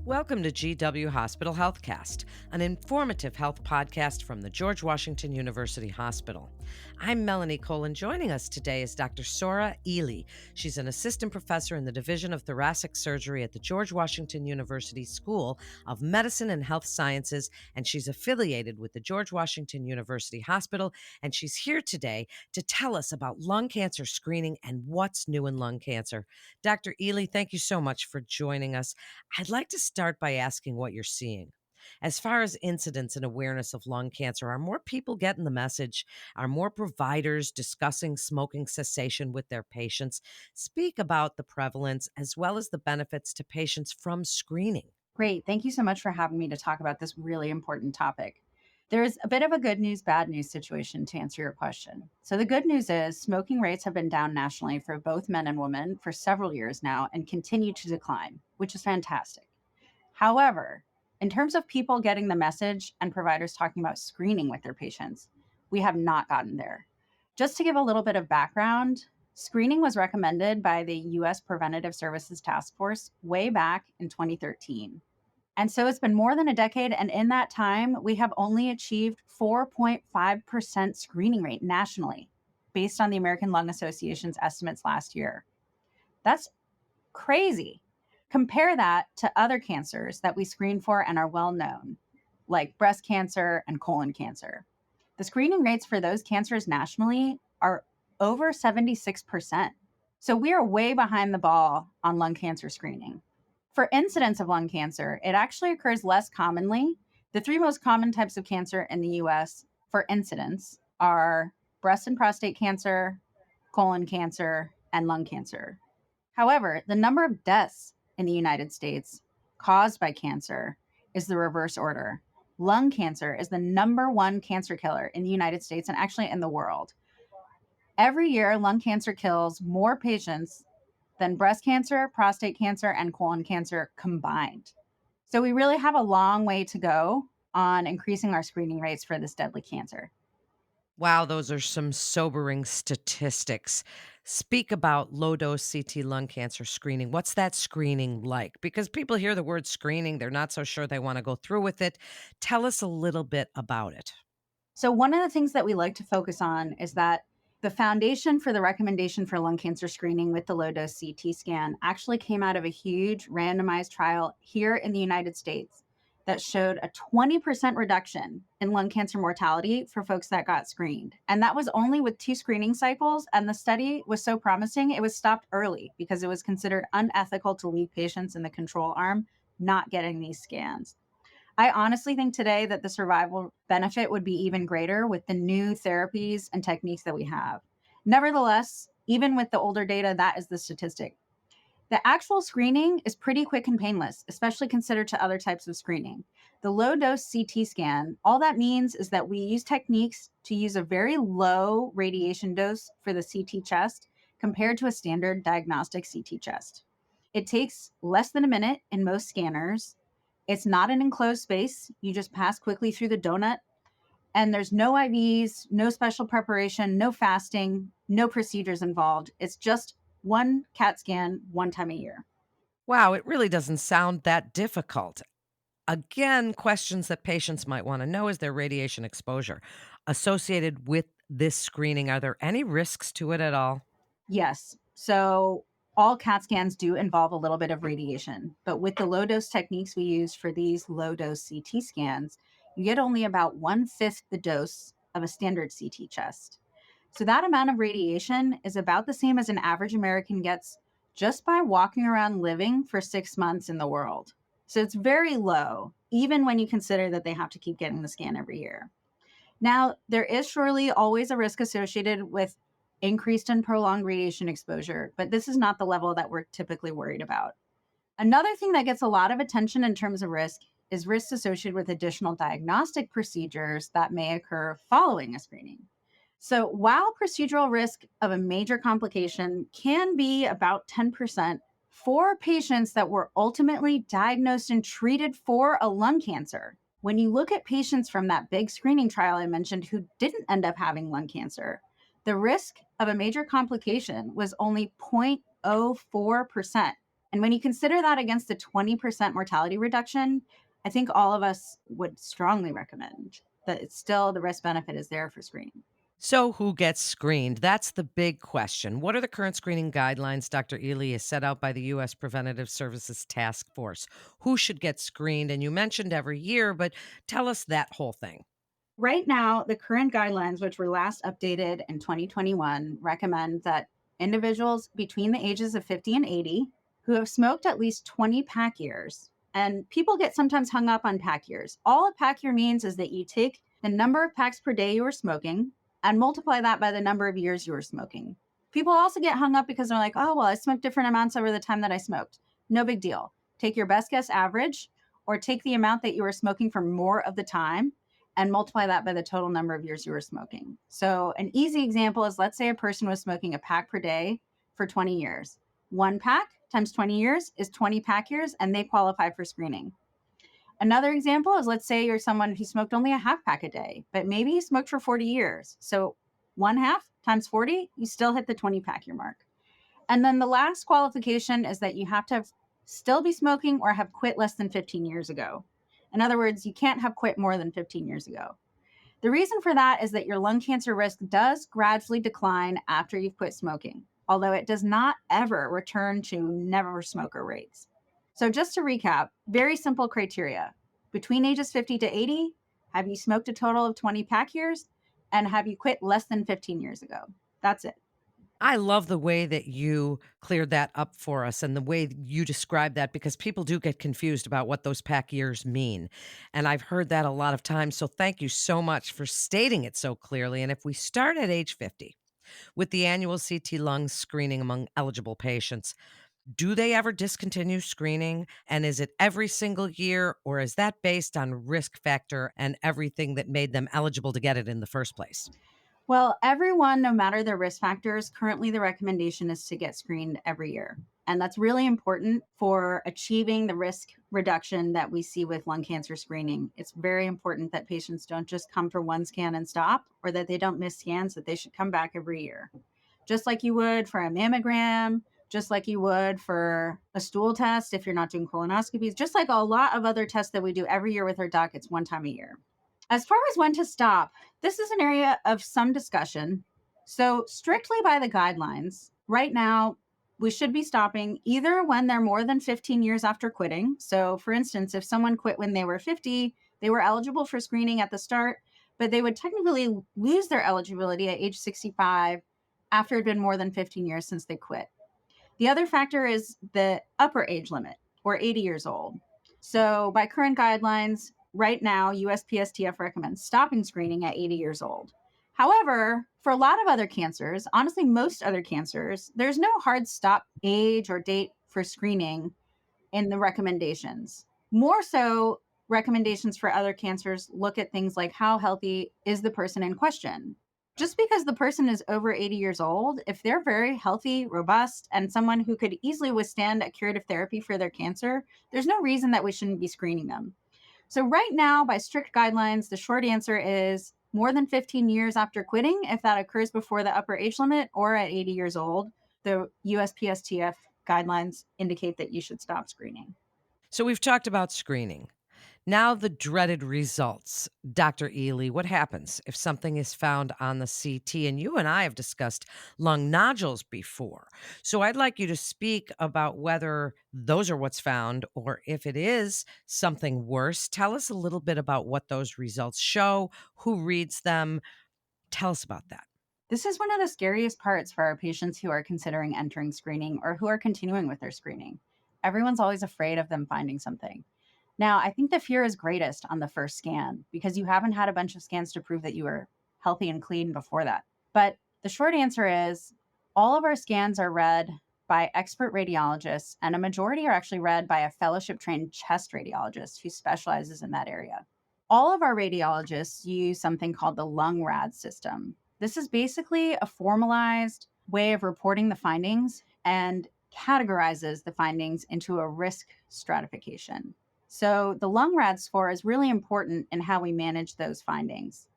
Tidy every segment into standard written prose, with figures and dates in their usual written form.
Welcome to GW Hospital Healthcast, an informative health podcast from the George Washington University Hospital. I'm Melanie Cole, and joining us today is Dr. Sora Ely. She's an assistant professor in the Division of Thoracic Surgery at the George Washington University School of Medicine and Health Sciences, and she's affiliated with the George Washington University Hospital, and she's here today to tell us about lung cancer screening and what's new in lung cancer. Dr. Ely, thank you so much for joining us. I'd like to start by asking what you're seeing. As far as incidence and awareness of lung cancer, are more people getting the message? Are more providers discussing smoking cessation with their patients? Speak about the prevalence as well as the benefits to patients from screening. Great. Thank you so much for having me to talk about this really important topic. There's a bit of a good news, bad news situation to answer your question. So, the good news is smoking rates have been down nationally for both men and women for several years now and continue to decline, which is fantastic. However, in terms of people getting the message and providers talking about screening with their patients, we have not gotten there. Just to give a little bit of background, screening was recommended by the US Preventative Services Task Force way back in 2013. And so it's been more than a decade. And in that time, we have only achieved 4.5% screening rate nationally, based on the American Lung Association's estimates last year. That's crazy. Compare that to other cancers that we screen for and are well known, like breast cancer and colon cancer. The screening rates for those cancers nationally are over 76%. So we are way behind the ball on lung cancer screening. For incidence of lung cancer, it actually occurs less commonly. The three most common types of cancer in the US for incidence are breast and prostate cancer, colon cancer, and lung cancer. However, the number of deaths in the United States caused by cancer is the reverse order. Lung cancer is the number one cancer killer in the United States and actually in the world. Every year, lung cancer kills more patients than breast cancer, prostate cancer, and colon cancer combined. So we really have a long way to go on increasing our screening rates for this deadly cancer. Wow, those are some sobering statistics. Speak about low dose CT lung cancer screening. What's that screening like? Because people hear the word screening, they're not so sure they want to go through with it. Tell us a little bit about it. So one of the things that we like to focus on is that the foundation for the recommendation for lung cancer screening with the low-dose CT scan actually came out of a huge randomized trial here in the United States that showed a 20% reduction in lung cancer mortality for folks that got screened. And that was only with 2 screening cycles. And the study was so promising, it was stopped early because it was considered unethical to leave patients in the control arm not getting these scans. I honestly think today that the survival benefit would be even greater with the new therapies and techniques that we have. Nevertheless, even with the older data, that is the statistic. The actual screening is pretty quick and painless, especially considered to other types of screening. The low dose CT scan, all that means is that we use techniques to use a very low radiation dose for the CT chest compared to a standard diagnostic CT chest. It takes less than a minute in most scanners. It's not an enclosed space. You just pass quickly through the donut, and there's no IVs, no special preparation, no fasting, no procedures involved. It's just one CAT scan one time a year. Wow, it really doesn't sound that difficult. Again, questions that patients might want to know is their radiation exposure. Associated with this screening, are there any risks to it at all? Yes. So all CAT scans do involve a little bit of radiation, but with the low dose techniques we use for these low dose CT scans, you get only about 1/5 the dose of a standard CT chest. So that amount of radiation is about the same as an average American gets just by walking around living for 6 months in the world. So it's very low, even when you consider that they have to keep getting the scan every year. Now, there is surely always a risk associated with increased and prolonged radiation exposure, but this is not the level that we're typically worried about. Another thing that gets a lot of attention in terms of risk is risks associated with additional diagnostic procedures that may occur following a screening. So, while procedural risk of a major complication can be about 10% for patients that were ultimately diagnosed and treated for a lung cancer, when you look at patients from that big screening trial I mentioned who didn't end up having lung cancer, the risk of a major complication was only 0.04%. And when you consider that against the 20% mortality reduction, I think all of us would strongly recommend that it's still the risk benefit is there for screening. So, who gets screened? That's the big question. What are the current screening guidelines Dr. Ely has set out by the U.S. Preventative Services Task Force? Who should get screened? And you mentioned every year, but tell us that whole thing. Right now, the current guidelines, which were last updated in 2021, recommend that individuals between the ages of 50 and 80 who have smoked at least 20 pack years, and people get sometimes hung up on pack years. All a pack year means is that you take the number of packs per day you were smoking and multiply that by the number of years you were smoking. People also get hung up because they're like, oh, well, I smoked different amounts over the time that I smoked. No big deal. Take your best guess average or take the amount that you were smoking for more of the time and multiply that by the total number of years you were smoking. So, an easy example is, let's say a person was smoking a pack per day for 20 years. One pack times 20 years is 20 pack years, and they qualify for screening. Another example is, let's say you're someone who smoked only a half pack a day, but maybe you smoked for 40 years. So, one half times 40, you still hit the 20 pack year mark. And then the last qualification is that you have to still be smoking or have quit less than 15 years ago. In other words, you can't have quit more than 15 years ago. The reason for that is that your lung cancer risk does gradually decline after you've quit smoking, although it does not ever return to never smoker rates. So, just to recap, very simple criteria. Between ages 50 to 80, have you smoked a total of 20 pack years? And have you quit less than 15 years ago? That's it. I love the way that you cleared that up for us and the way that you described that because people do get confused about what those pack years mean. And I've heard that a lot of times. So thank you so much for stating it so clearly. And if we start at age 50 with the annual CT lung screening among eligible patients, do they ever discontinue screening? And is it every single year or is that based on risk factor and everything that made them eligible to get it in the first place? Well, everyone, no matter their risk factors, currently the recommendation is to get screened every year. And that's really important for achieving the risk reduction that we see with lung cancer screening. It's very important that patients don't just come for one scan and stop, or that they don't miss scans, that they should come back every year. Just like you would for a mammogram, just like you would for a stool test if you're not doing colonoscopies, just like a lot of other tests that we do every year with our doc, it's one time a year. As far as when to stop, this is an area of some discussion. So, strictly by the guidelines, right now, we should be stopping either when they're more than 15 years after quitting. So, for instance, if someone quit when they were 50, they were eligible for screening at the start, but they would technically lose their eligibility at age 65 after it had been more than 15 years since they quit. The other factor is the upper age limit, or 80 years old. So, by current guidelines, right now, USPSTF recommends stopping screening at 80 years old. However, for a lot of other cancers, honestly, most other cancers, there's no hard stop age or date for screening in the recommendations. More so, recommendations for other cancers look at things like how healthy is the person in question. Just because the person is over 80 years old, if they're very healthy, robust, and someone who could easily withstand a curative therapy for their cancer, there's no reason that we shouldn't be screening them. So, right now, by strict guidelines, the short answer is more than 15 years after quitting, if that occurs before the upper age limit or at 80 years old, the USPSTF guidelines indicate that you should stop screening. So we've talked about screening. Now, the dreaded results. Dr. Ely, what happens if something is found on the CT? And you and I have discussed lung nodules before. So I'd like you to speak about whether those are what's found or if it is something worse. Tell us a little bit about what those results show, who reads them. Tell us about that. This is one of the scariest parts for our patients who are considering entering screening or who are continuing with their screening. Everyone's always afraid of them finding something. Now, I think the fear is greatest on the first scan because you haven't had a bunch of scans to prove that you were healthy and clean before that. But the short answer is all of our scans are read by expert radiologists, and a majority are actually read by a fellowship trained chest radiologist who specializes in that area. All of our radiologists use something called the lung rad system. This is basically a formalized way of reporting the findings and categorizes the findings into a risk stratification. So the lung rad score is really important in how we manage those findings.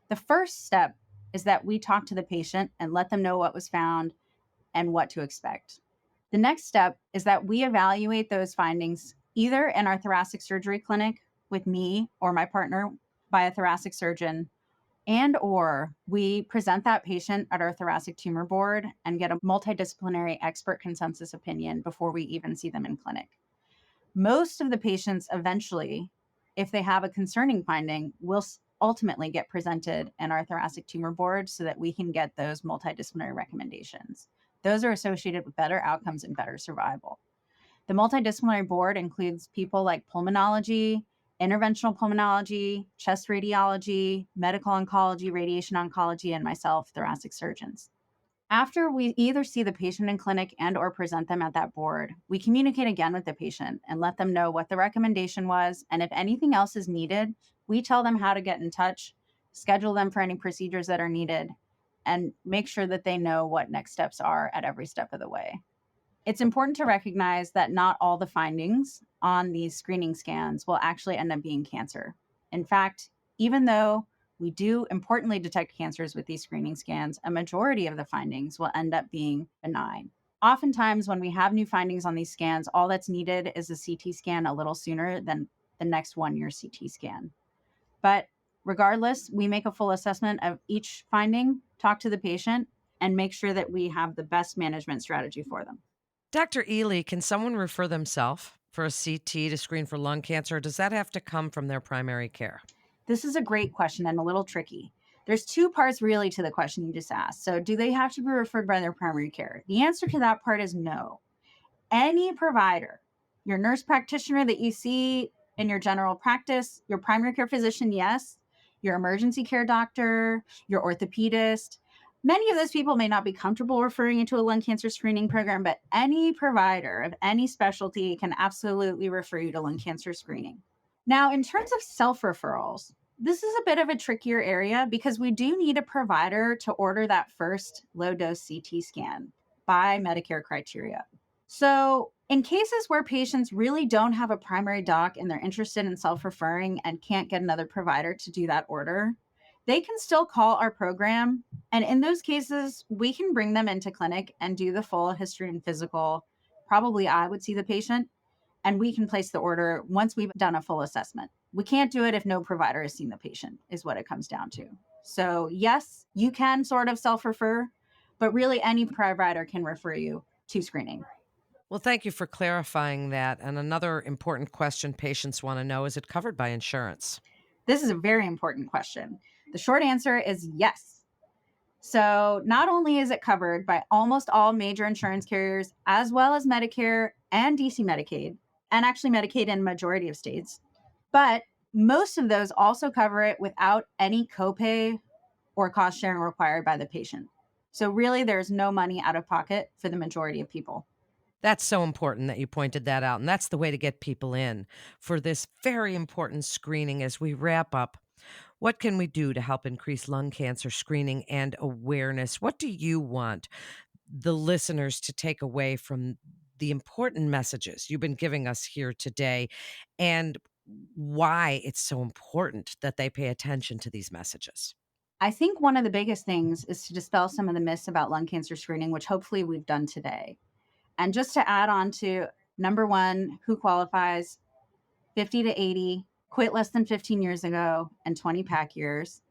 The first step is that we talk to the patient and let them know what was found and what to expect. The next step is that we evaluate those findings either in our thoracic surgery clinic with me or my partner by a thoracic surgeon, and or we present that patient at our thoracic tumor board and get a multidisciplinary expert consensus opinion before we even see them in clinic. Most of the patients eventually, if they have a concerning finding, will ultimately get presented in our thoracic tumor board so that we can get those multidisciplinary recommendations. Those are associated with better outcomes and better survival. The multidisciplinary board includes people like pulmonology, interventional pulmonology, chest radiology, medical oncology, radiation oncology, and myself, thoracic surgeons. After we either see the patient in clinic and or present them at that board, we communicate again with the patient and let them know what the recommendation was. And if anything else is needed, we tell them how to get in touch, schedule them for any procedures that are needed, and make sure that they know what next steps are at every step of the way. It's important to recognize that not all the findings on these screening scans will actually end up being cancer. In fact, even though we do importantly detect cancers with these screening scans, a majority of the findings will end up being benign. Oftentimes, when we have new findings on these scans, all that's needed is a CT scan a little sooner than the next 1 year CT scan. But regardless, we make a full assessment of each finding, talk to the patient, and make sure that we have the best management strategy for them. Dr. Ely, can someone refer themselves for a CT to screen for lung cancer, or does that have to come from their primary care? This is a great question and a little tricky. There's two parts really to the question you just asked. So, do they have to be referred by their primary care? The answer to that part is no. Any provider, your nurse practitioner that you see in your general practice, your primary care physician, yes, your emergency care doctor, your orthopedist. Many of those people may not be comfortable referring you to a lung cancer screening program, but any provider of any specialty can absolutely refer you to lung cancer screening. Now, in terms of self referrals, this is a bit of a trickier area because we do need a provider to order that first low dose CT scan by Medicare criteria. So, in cases where patients really don't have a primary doc and they're interested in self referring and can't get another provider to do that order, they can still call our program. And in those cases, we can bring them into clinic and do the full history and physical. Probably I would see the patient and we can place the order once we've done a full assessment. We can't do it if no provider has seen the patient, is what it comes down to. So, yes, you can sort of self refer, but really any provider can refer you to screening. Well, thank you for clarifying that. And another important question patients want to know, is it covered by insurance? This is a very important question. The short answer is yes. So, not only is it covered by almost all major insurance carriers, as well as Medicare and DC Medicaid, and actually Medicaid in a majority of states, but most of those also cover it without any copay or cost sharing required by the patient. So, really, there's no money out of pocket for the majority of people. That's so important that you pointed that out. And that's the way to get people in for this very important screening. As we wrap up, what can we do to help increase lung cancer screening and awareness? What do you want the listeners to take away from the important messages you've been giving us here today, and why it's so important that they pay attention to these messages? I think one of the biggest things is to dispel some of the myths about lung cancer screening, which hopefully we've done today. And just to add on to number one, who qualifies, 50 to 80, quit less than 15 years ago, and 20 pack years.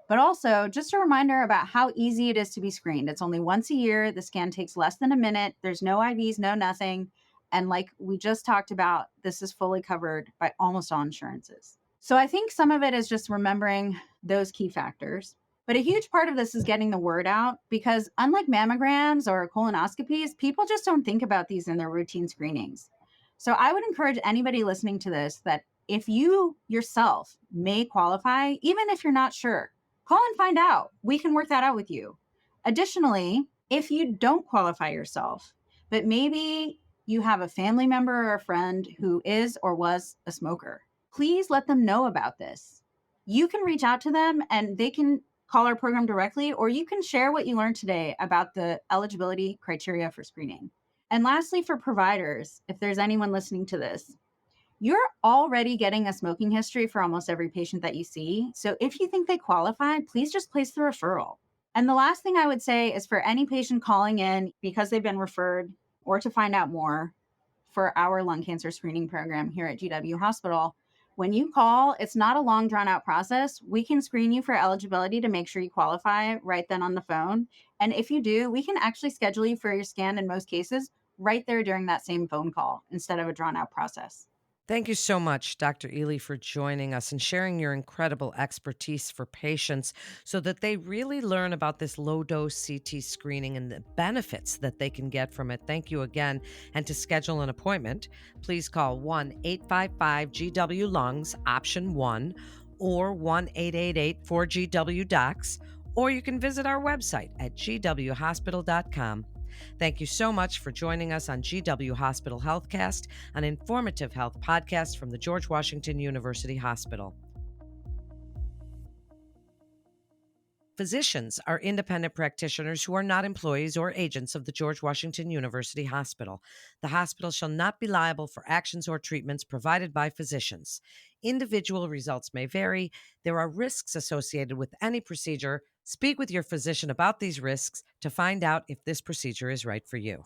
But also just a reminder about how easy it is to be screened. It's only once a year. The scan takes less than a minute. There's no IVs, no nothing. And like we just talked about, this is fully covered by almost all insurances. So I think some of it is just remembering those key factors. But a huge part of this is getting the word out because unlike mammograms or colonoscopies, people just don't think about these in their routine screenings. So I would encourage anybody listening to this that if you yourself may qualify, even if you're not sure, call and find out. We can work that out with you. Additionally, if you don't qualify yourself, but maybe you have a family member or a friend who is or was a smoker, please let them know about this. You can reach out to them and they can call our program directly, or you can share what you learned today about the eligibility criteria for screening. And lastly, for providers, if there's anyone listening to this, you're already getting a smoking history for almost every patient that you see. So if you think they qualify, please just place the referral. And the last thing I would say is for any patient calling in because they've been referred, or to find out more for our lung cancer screening program here at GW Hospital, when you call, it's not a long drawn out process. We can screen you for eligibility to make sure you qualify right then on the phone. And if you do, we can actually schedule you for your scan in most cases right there during that same phone call instead of a drawn out process. Thank you so much, Dr. Ely, for joining us and sharing your incredible expertise for patients so that they really learn about this low dose CT screening and the benefits that they can get from it. Thank you again. And to schedule an appointment, please call 1-855-GW Lungs, option 1, or 1-888-4GW-DOCS, or you can visit our website at gwhospital.com. Thank you so much for joining us on GW Hospital Healthcast, an informative health podcast from the George Washington University Hospital. Physicians are independent practitioners who are not employees or agents of the George Washington University Hospital. The hospital shall not be liable for actions or treatments provided by physicians. Individual results may vary. There are risks associated with any procedure. Speak with your physician about these risks to find out if this procedure is right for you.